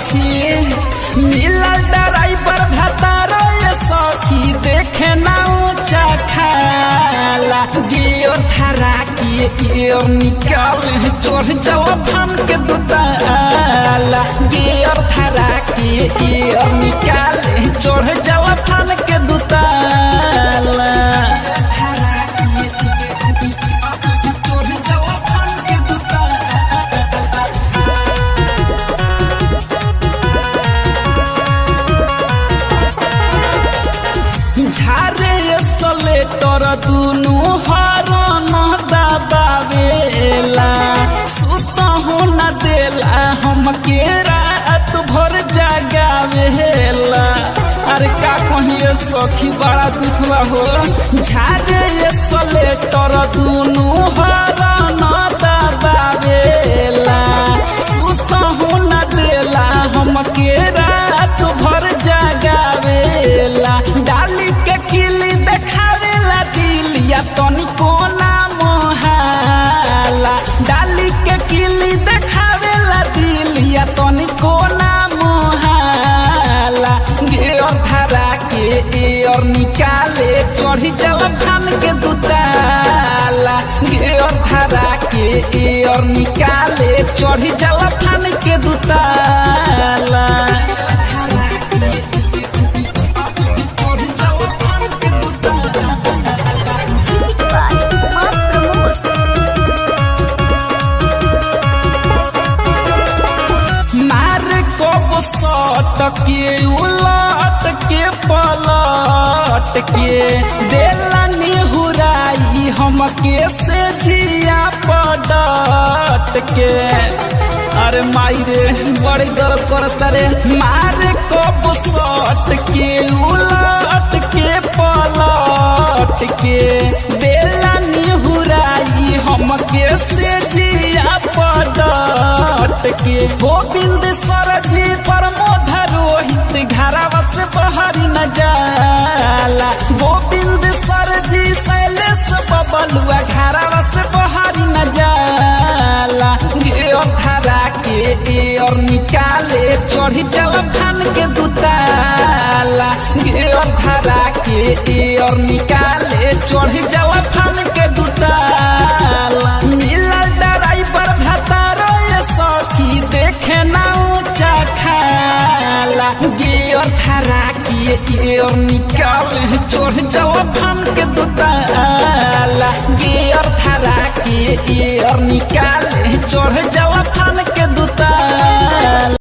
सखी मिला ड्राइवर भतारो ये सखी देखे ना ऊंचा खाला गियर थारा किए गियर निकाले चढ़ जाओ फान के दुताला गियर थारा किए गियर निकाले चढ़ जाओ फान के दुताला झारे सलेटर दुनु हरन दबावेला सुतहु न देला हमके रात भर जगावेला अरे का कहिए सखी बड़ा दुखवा हो झारे सलेटर दुनु हरन दबावेला सुतहु न देला हमके रात भर जगावेला डाली के किली देखावेला दिलिया तनिको ना मोहाला डाली के किली देखावेला दिलिया तनिको ना मोहाला गियर धारा के एयर निकाले चढ़ी जावा फान के दुताला गियर धारा के एयर निकाले चढ़ी जावा फान के दुताला के उलट के पलट के देला निहुराई हमके से जिया पडट के अरे माई रे बड़ी दर्द करता रे मारे कब सट के उलट के पलट के देला निहुराई हमके से जिया पडट के गोविंद सरजी प्रमोद रोहित घरावा से बहरी न जाला गोविंद सरजी शैलेश बबलुआ घरावा से बहरी न जाला गियर धारा के एयर निकाले चढ़ी जावा फान के दुताला गियर धारा के एयर निकाले चढ़ी जावा फान के दुताला मिला ड्राइवर भतारो ये सखी देखे ना ऊंचा खाला गियर थारा किए गियर निकाले चढ़ जाओ फान के दुताला